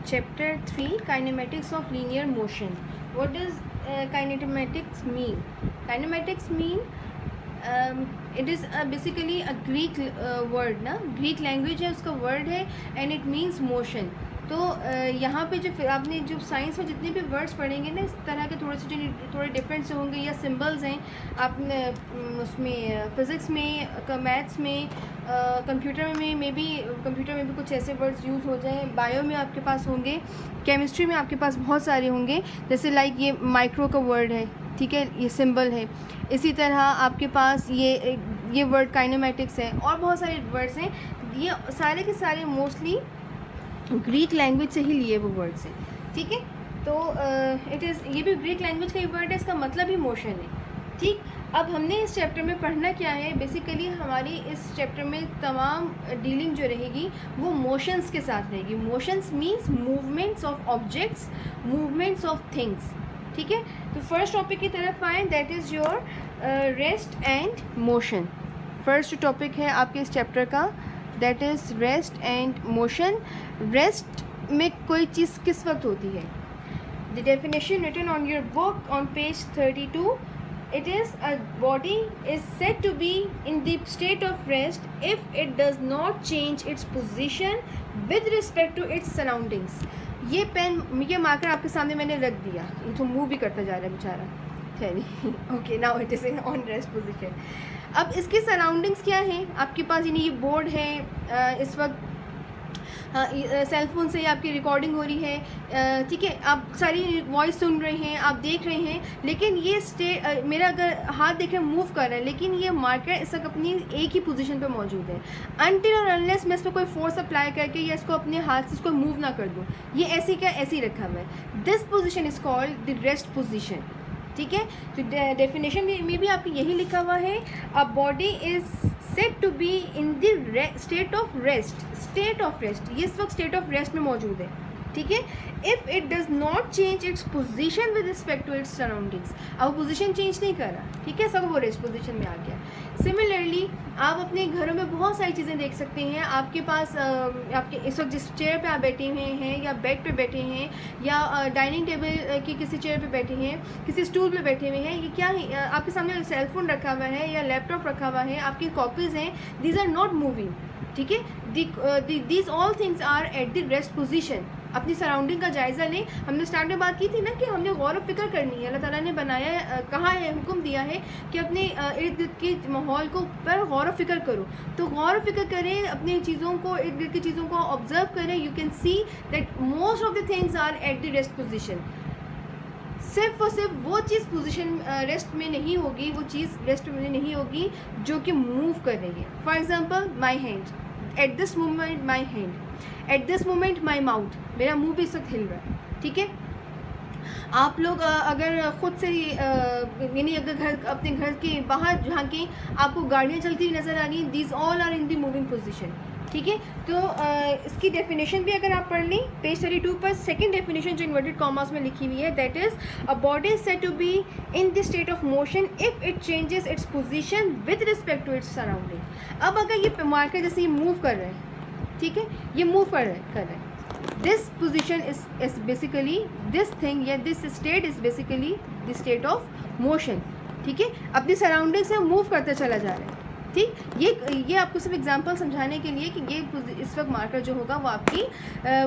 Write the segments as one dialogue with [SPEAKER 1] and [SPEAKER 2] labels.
[SPEAKER 1] Chapter 3, Kinematics of Linear Motion. What does kinematics mean? Kinematics mean it is basically a Greek word ना, Greek language है, उसका word है and it means motion. तो यहाँ पे जो आपने जो साइंस में जितने भी वर्ड्स पढ़ेंगे ना, इस तरह के थोड़े से थोड़े डिफरेंट से होंगे, या सिंबल्स हैं आपने उसमें फिज़िक्स में, मैथ्स में, कंप्यूटर में मे बी कंप्यूटर में भी कुछ ऐसे वर्ड्स यूज़ हो जाएं, बायो में आपके पास होंगे, केमिस्ट्री में आपके पास बहुत सारे होंगे, जैसे लाइक ये माइक्रो का वर्ड है, ठीक है, ये सिंबल है. इसी तरह आपके पास ये वर्ड काइनेमेटिक्स है, और बहुत सारे वर्ड्स हैं. ये सारे के सारे मोस्टली ग्रीक लैंग्वेज से ही लिए वो वर्ड्स हैं, ठीक है. तो इट इज़, ये भी ग्रीक लैंग्वेज का ही वर्ड है, इसका मतलब ही मोशन है, ठीक. अब हमने इस चैप्टर में पढ़ना क्या है, बेसिकली हमारी इस चैप्टर में तमाम डीलिंग जो रहेगी वो मोशंस के साथ रहेगी. Motions means movements of objects, movements of things, ठीक है. तो फर्स्ट टॉपिक की तरफ आएँ, that is your rest and motion. First topic है आपके इस चैप्टर का, that is rest and motion. Rest में कोई चीज़ किस वक्त होती है? The definition written on your book on page 32, it is a body is said to be in the state of rest if it does not change its position with respect to its surroundings. ये pen, ये marker आपके सामने मैंने रख दिया, ये तो move भी करता जा रहा है बेचारा, चलिए. Okay, now it is on rest position. अब इसके सराउंडिंग्स क्या हैं आपके पास? यानी ये बोर्ड है, इस वक्त सेल फ़ोन से आपकी रिकॉर्डिंग हो रही है, ठीक है, आप सारी वॉइस सुन रहे हैं, आप देख रहे हैं, लेकिन ये मेरा अगर हाथ देख रहे हैं मूव कर रहा है, लेकिन ये मार्कर इस वक्त अपनी एक ही पोजीशन पे मौजूद है. अनटिल और अनलेस मैं इस पर कोई फोर्स अप्लाई करके या इसको अपने हाथ से इसको मूव ना कर दूँ, ये ऐसे क्या ऐसे ही रखा हुआ है. This position is called the rest position, ठीक है. तो डेफिनेशन में भी आपको यही लिखा हुआ है, a body is said to be in the state of rest. State of rest, ये इस वक्त स्टेट ऑफ रेस्ट में मौजूद है, ठीक है. If it does not change its position with respect to its surroundings. अब पोजीशन चेंज नहीं कर रहा, ठीक है, सब वो रेस्ट पोजीशन में आ गया. सिमिलरली आप अपने घरों में बहुत सारी चीज़ें देख सकते हैं. आपके पास आपके इस वक्त जिस चेयर पे आप बैठे हुए हैं, या बेड पे बैठे हैं, या डाइनिंग टेबल की किसी चेयर पे बैठे हैं, किसी स्टूल पे बैठे हुए हैं, ये क्या है? आपके सामने सेल फोन रखा हुआ है या लैपटॉप रखा हुआ है, आपकी कॉपीज़ हैं, दीज आर नॉट मूविंग, ठीक है. These all things are at the rest position. अपनी सराउंडिंग का जायज़ा लें. हमने स्टार्ट में बात की थी ना कि हमने गौर व फिक्र करनी है. अल्लाह ताला ने बनाया, कहा है, हुक्म दिया है कि अपने इर्द गिर्द के माहौल को पर गौर व फिक्र करो. तो गौर व फिक्र करें, अपनी चीज़ों को, इर्द गिर्द की चीज़ों को ऑब्जर्व करें. You can see that most of the things are at the rest position. सिर्फ और सिर्फ वो चीज़ पोजीशन रेस्ट में नहीं होगी, वो चीज़ रेस्ट में नहीं होगी जो कि मूव कर रही है. For example my hand, at this moment my hand, at this moment my mouth, मेरा मुंह भी इस वक्त हिल रहा है, ठीक है. आप लोग अगर ख़ुद से ही यानी अगर घर, अपने घर के बाहर झांकें, आपको गाड़ियाँ चलती हुई नज़र आ रही हैं, these all are in the moving position, ठीक है. तो इसकी डेफिनेशन भी अगर आप पढ़ लें पेज 32 पर, सेकंड डेफिनेशन जो इन्वर्टेड कॉमास में लिखी हुई है, that is a body is said to be in the state of motion if it changes its position with respect to its surrounding. अब अगर ये मार्कर जैसे ये मूव कर रहे हैं, ठीक है, ये मूव कर रहे हैं, this position is basically this thing, या this state is basically the state of motion, ठीक है. अपनी सराउंडिंग से मूव करता चला जा रहा है, ठीक. ये आपको सिर्फ एग्जांपल समझाने के लिए कि ये इस वक्त मार्कर जो होगा वो आपकी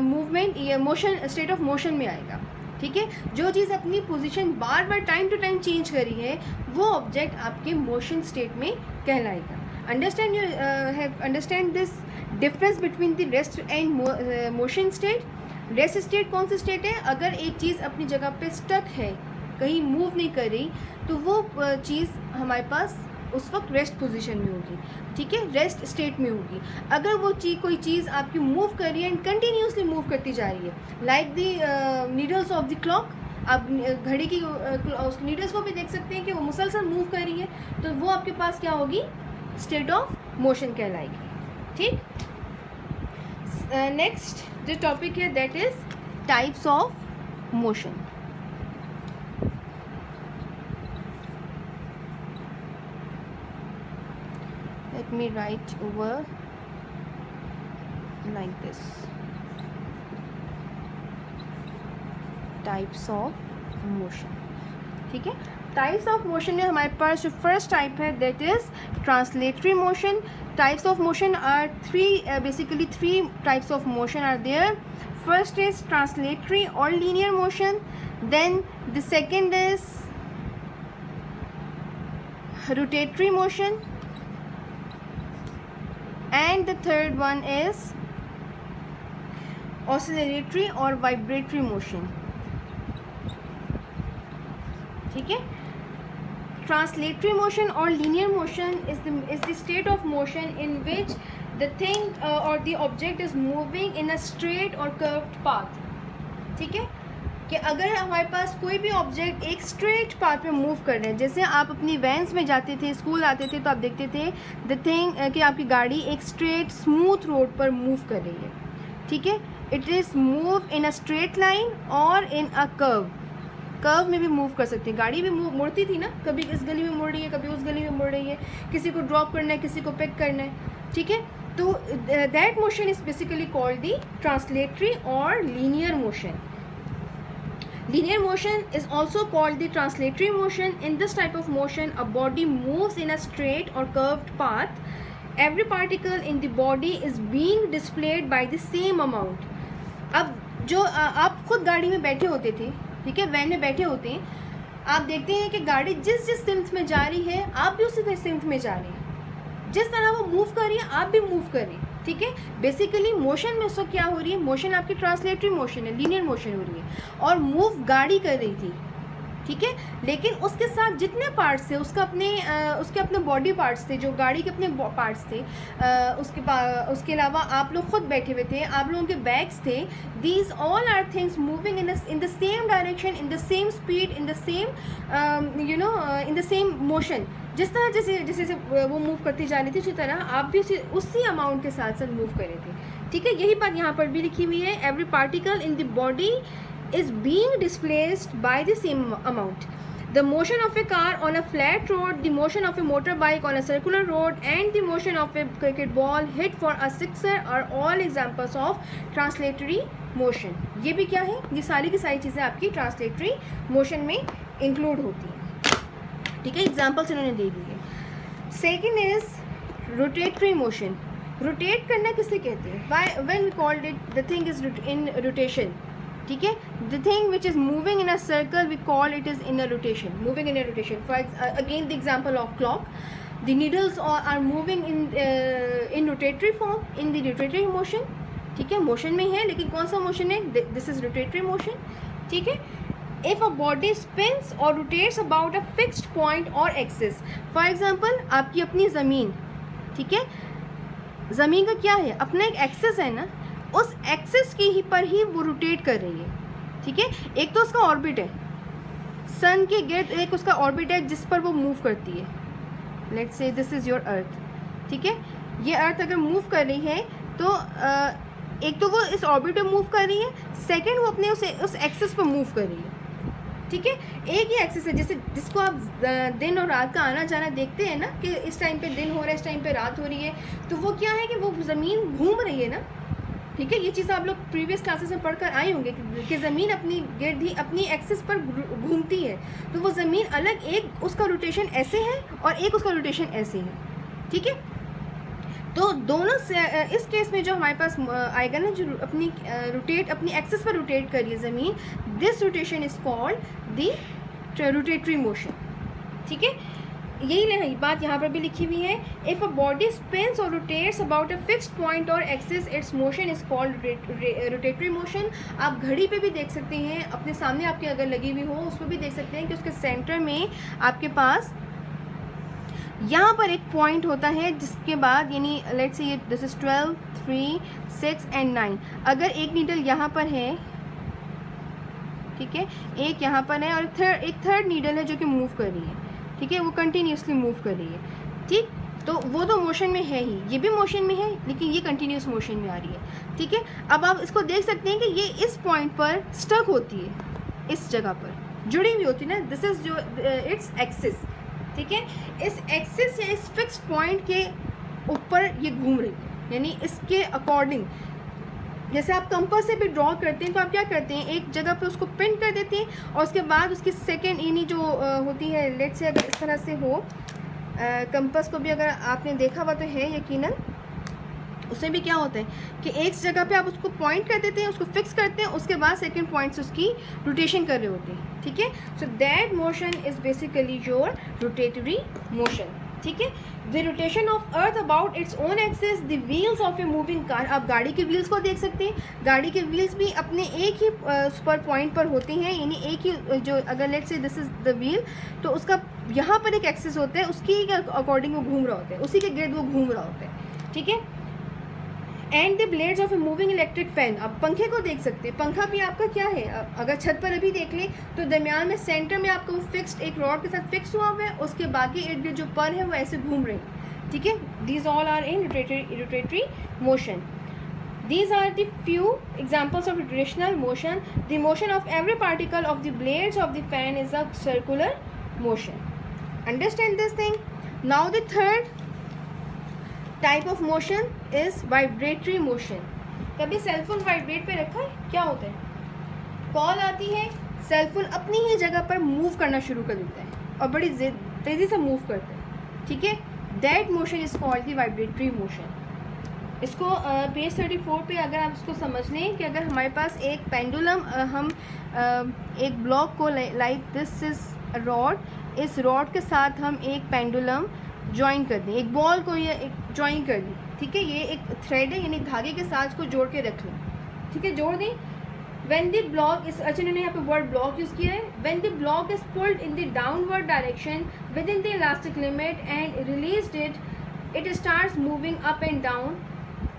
[SPEAKER 1] मूवमेंट या मोशन, स्टेट ऑफ मोशन में आएगा, ठीक है. जो चीज़ अपनी पोजीशन बार बार टाइम टू टाइम चेंज करी है, वो ऑब्जेक्ट आपके मोशन स्टेट में कहलाएगा. Understand this difference between the rest and motion state. Rest state कौन सी स्टेट है? अगर एक चीज़ अपनी जगह पे स्टक है, कहीं मूव नहीं कर रही, तो वो चीज़ हमारे पास उस वक्त रेस्ट पोजीशन में होगी, ठीक है, रेस्ट स्टेट में होगी. अगर वो कोई चीज़ आपकी मूव कर रही है एंड कंटिन्यूसली मूव करती जा रही है, like the needles of the clock, आप घड़ी की नीडल्स को भी देख सकते हैं कि वो मुसलसल मूव कर रही है, तो वो आपके पास क्या होगी? स्टेट ऑफ मोशन कहलाएगी, ठीक. नेक्स्ट जो टॉपिक है that is types of motion. Let me write over like this. Types of motion. ठीक है, टाइप्स ऑफ मोशन में हमारे पास जो फर्स्ट टाइप है that is translatory motion. Types of motion are basically three types of motion are there. First is translatory or linear motion, then the second is rotatory motion, and the third one is oscillatory or vibratory motion. ठीक है, translatory motion or linear motion is the state of motion in which the thing or the object is moving in a straight or curved path. ठीक है, कि अगर हमारे पास कोई भी object एक स्ट्रेट पाथ में मूव कर रहे हैं, जैसे आप अपनी वैन्स में जाते थे, स्कूल आते थे, तो आप देखते थे द थिंग कि आपकी गाड़ी एक स्ट्रेट स्मूथ रोड पर मूव कर रही है। ठीक है, it is move in a straight line और इन अ कर्व में भी मूव कर सकती है। गाड़ी भी मुड़ती थी ना, कभी इस गली में मुड़ रही है, कभी उस गली में मुड़ रही है, किसी को ड्रॉप करना है, किसी को पिक करना है। ठीक है, तो that motion is basically called the translatory और linear motion. Linear motion is also called the translatory motion. In this type of motion, a body moves in a straight or curved path. Every particle in the body is being displayed by the same amount. अब जो आप खुद गाड़ी में बैठे होते थे, ठीक है, वैन में बैठे होते हैं, आप देखते हैं कि गाड़ी जिस जिस सिम्त में जा रही है आप भी उसी सिम्त में जा रहे हैं, जिस तरह वो मूव कर रही है आप भी मूव कर रहे हैं। ठीक है, बेसिकली मोशन में उस वक्त क्या हो रही है, मोशन आपकी ट्रांसलेटरी मोशन है, लीनियर मोशन हो रही है, और मूव गाड़ी कर रही थी। ठीक है, लेकिन उसके साथ जितने पार्ट्स थे उसके अपने बॉडी पार्ट्स थे, जो गाड़ी के अपने पार्ट्स थे, उसके अलावा आप लोग खुद बैठे हुए थे, आप लोगों के बैग्स थे। These all are things moving in the same direction, in the same speed, in the same in the same motion. जिस तरह जैसे वो मूव करती जा रही थी, उसी तरह आप भी उसी अमाउंट के साथ साथ मूव कर रहे थे। ठीक है, यही बात यहाँ पर भी लिखी हुई है, every particle in the body is being displaced by the same amount. The motion of a car on a flat road, the motion of a motorbike on a circular road, and the motion of a cricket ball hit for a sixer are all examples of translatory motion. ये भी क्या है, ये सारी की सारी चीज़ें आपकी translatory motion में include होती हैं। ठीक है, एग्जाम्पल्स इन्होंने दे दी है। Second is rotatory motion. Rotate करना किसे कहते हैं, when we called it the thing is in rotation. ठीक है, the thing which is moving in a circle we call it is in a rotation, moving in a rotation. For again the example of clock, the needles are moving in rotatory form, in the rotatory motion. ठीक है, motion में है, लेकिन कौन सा motion है, this is rotatory motion. ठीक है, if a body spins or rotates about a fixed point or axis, for example आपकी अपनी ज़मीन, ठीक है, ज़मीन का क्या है, अपना एक एक्सिस है ना, उस एक्सिस की ही पर ही वो रोटेट कर रही है। ठीक है, एक तो उसका ऑर्बिट है, सन के गिर्द एक उसका ऑर्बिट है जिस पर वो मूव करती है। Let's say this is your earth. ठीक है, ये अर्थ अगर मूव कर रही है तो एक तो वो इस ऑर्बिट पर मूव कर रही है, सेकेंड वो अपने उस एक्सिस पर मूव कर रही है। ठीक है, एक ही एक्सिस है, जैसे जिसको आप दिन और रात का आना जाना देखते हैं ना, कि इस टाइम पे दिन हो रहा है, इस टाइम पे रात हो रही है, तो वो क्या है कि वो ज़मीन घूम रही है ना। ठीक है, ये चीज़ आप लोग प्रीवियस क्लासेस में पढ़कर आए होंगे कि ज़मीन अपनी गिर्द ही अपनी एक्सिस पर घूमती है, तो वो ज़मीन अलग, एक उसका रोटेशन ऐसे है और एक उसका रोटेशन ऐसे है। ठीक है, तो दोनों से इस केस में जो हमारे पास आएगा ना, जो अपनी अपनी एक्सिस पर रोटेट कर रही है ज़मीन, this rotation is called the rotatory motion. ठीक है, यही बात यहाँ पर भी लिखी हुई है, इफ़ अ बॉडी स्पिन्स और rotates about a fixed point और axis, its motion is called rotatory motion. आप घड़ी पे भी देख सकते हैं, अपने सामने आपके अगर लगी हुई हो उस पर भी देख सकते हैं कि उसके सेंटर में आपके पास यहाँ पर एक पॉइंट होता है, जिसके बाद यानी लेट्स से ये दिस इज़ 12, 3, 6 एंड 9। अगर एक नीडल यहाँ पर है, ठीक है, एक यहाँ पर है, और एक थर्ड नीडल है जो कि मूव कर रही है। ठीक है, वो कंटिन्यूसली मूव कर रही है। ठीक, तो वो तो मोशन में है ही, ये भी मोशन में है, लेकिन ये कंटिन्यूस मोशन में आ रही है। ठीक है, अब आप इसको देख सकते हैं कि ये इस पॉइंट पर स्टक होती है, इस जगह पर जुड़ी हुई होती है ना, दिस इज़ जो इट्स एक्सिस। ठीक है, इस एक्सिस या इस फिक्स्ड पॉइंट के ऊपर ये घूम रही है, यानी इसके अकॉर्डिंग जैसे आप कंपास से भी ड्रॉ करते हैं तो आप क्या करते हैं, एक जगह पे उसको पिन कर देते हैं और उसके बाद उसकी सेकेंड यानी जो होती है, लेट से अगर इस तरह से हो, कंपास को भी अगर आपने देखा हुआ तो है यकीनन, उसमें भी क्या होता है कि एक जगह पे आप उसको पॉइंट कर देते हैं, उसको फिक्स करते हैं, उसके बाद सेकंड पॉइंट से उसकी रोटेशन कर रहे होते हैं, ठीक है। So that motion is basically your rotatory motion, ठीक है। The rotation of earth about its own axis, the wheels of a moving car. आप गाड़ी के व्हील्स को देख सकते हैं, गाड़ी के व्हील्स भी अपने एक ही पर पॉइंट पर होते हैं, यानी एक ही जो, अगर let's say this is the wheel, तो उसका यहाँ पर एक एक्सिस होता है, उसकी अकॉर्डिंग वो घूम रहा होता है, उसी के गिर्द वो घूम रहा होता है, ठीक है। And the blades of a moving electric fan. अब पंखे को देख सकते हैं, पंखा भी आपका क्या है, अगर छत पर अभी देख लें तो दरमियान में सेंटर में आपका वो फिक्स्ड एक रॉड के साथ फिक्स हुआ हुआ है, उसके बाकी इर्द गिर्द जो पर है वो ऐसे घूम रहे हैं, ठीक है। These all are in rotatory motion. These are the few examples of rotational motion. The motion of every particle of the blades of the fan is a circular motion. Understand this thing? Now the third type of motion is vibratory motion. कभी cellphone vibrate पे रखा है, क्या होता है, call आती है, cellphone अपनी ही जगह पर मूव करना शुरू कर देता है और बड़ी तेज़ी से मूव करता है, ठीक है. That motion is called the vibratory motion. इसको पेज 34 पे अगर आप इसको समझ लें कि अगर हमारे पास एक पेंडुलम, हम एक ब्लॉक को लाइक दिस इज रॉड, इस रॉड के साथ हम एक पेंडुलम ज्वाइन कर दें, एक बॉल को ये एक ज्वाइन कर दें, ठीक है. ये एक थ्रेड है, यानी धागे के साथ को जोड़ के रख लें, ठीक है, जोड़ दें. When the block is, अच्छा इन्होंने यहाँ पे वर्ड ब्लॉक यूज़ किया है. When the block is pulled in the downward direction within the elastic limit and released it starts moving up and down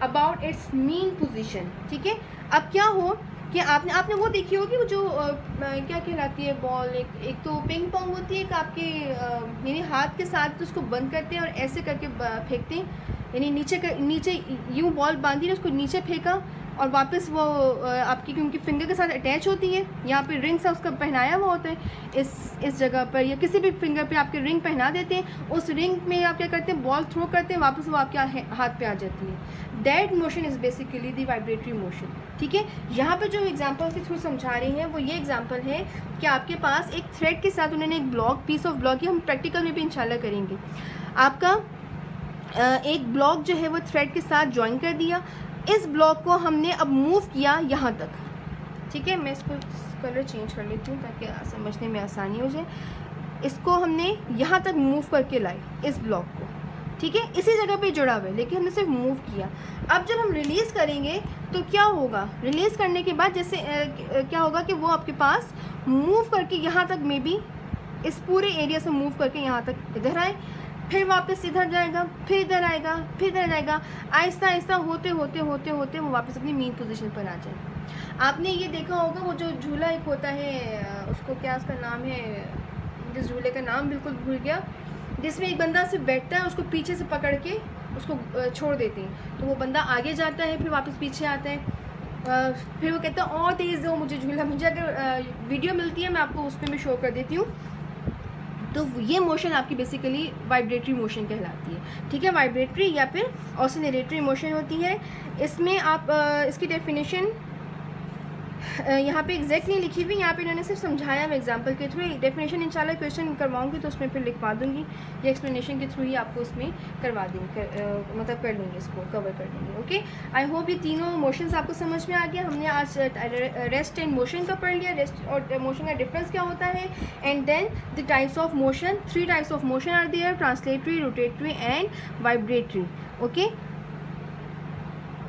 [SPEAKER 1] about its mean position. ठीक है. अब क्या हो कि आपने वो देखी होगी, वो जो क्या कहलाती है बॉल, एक तो पिंग पोंग होती है, एक आपके यानी हाथ के साथ उसको बंद करते हैं और ऐसे करके फेंकते हैं, यानी नीचे यूँ बॉल बांधी, उसको नीचे फेंका और वापस वो आपकी क्योंकि फिंगर के साथ अटैच होती है, यहाँ पे रिंग सा उसका पहनाया हुआ होता है इस जगह पर, या किसी भी फिंगर पे आपके रिंग पहना देते हैं. उस रिंग में आप क्या करते हैं, बॉल थ्रो करते हैं, वापस वो आपके हाथ पे आ जाती है. That motion is basically the vibratory motion. ठीक है. यहाँ पे जो एग्जांपल के थ्रू समझा रही हैं वो ये एग्जांपल है कि आपके पास एक थ्रेड के साथ उन्होंने एक ब्लॉक, पीस ऑफ ब्लॉक, ये हम प्रैक्टिकल में भी इंशाल्लाह करेंगे. आपका एक ब्लॉक जो है वो थ्रेड के साथ ज्वाइन कर दिया. इस ब्लॉक को हमने अब मूव किया यहाँ तक. ठीक है. मैं इसको कलर चेंज कर लेती हूँ ताकि समझने में आसानी हो जाए. इसको हमने यहाँ तक मूव करके लाए इस ब्लॉक को. ठीक है. इसी जगह पे जुड़ा हुआ है लेकिन हमने सिर्फ मूव किया. अब जब हम रिलीज़ करेंगे तो क्या होगा, रिलीज़ करने के बाद जैसे क्या होगा कि वो आपके पास मूव करके यहाँ तक, मे बी इस पूरे एरिया से मूव करके यहाँ तक इधर आए, फिर वापस इधर जाएगा, फिर इधर आएगा, फिर इधर जाएगा. आहिस्ता आहिस्ता होते होते होते होते वो वापस अपनी मेन पोजीशन पर आ जाएगा. आपने ये देखा होगा वो जो झूला एक होता है, उसको क्या उसका नाम है, जिस झूले का नाम बिल्कुल भूल गया, जिसमें एक बंदा सिर्फ बैठता है, उसको पीछे से पकड़ के उसको छोड़ देते हैं तो वो बंदा आगे जाता है, फिर वापस पीछे आता है, फिर वो कहता है और तेज़ दो मुझे झूला. मुझे अगर वीडियो मिलती है मैं आपको उस पर भी शो कर देती हूँ. तो ये मोशन आपकी बेसिकली वाइब्रेटरी मोशन कहलाती है. ठीक है. वाइब्रेटरी या फिर ऑसिलेटरी मोशन होती है. इसमें आप इसकी डेफिनेशन यहाँ पे एग्जैक्ट नहीं लिखी हुई, यहाँ पे इन्होंने सिर्फ समझाया मैं एग्जांपल के थ्रू. डेफिनेशन इंशाल्लाह क्वेश्चन करवाऊंगी तो उसमें फिर लिखवा दूंगी, ये एक्सप्लेनेशन के थ्रू ही आपको उसमें करवा देंगे, मतलब कर लेंगे, इसको कवर कर लेंगे. ओके. आई होप ये तीनों मोशंस आपको समझ में आ गया. हमने आज रेस्ट एंड मोशन का पढ़ लिया, रेस्ट और मोशन का डिफरेंस क्या होता है, and then the types of motion. 3 types of motion are there, translatory, rotatory and vibratory. Okay.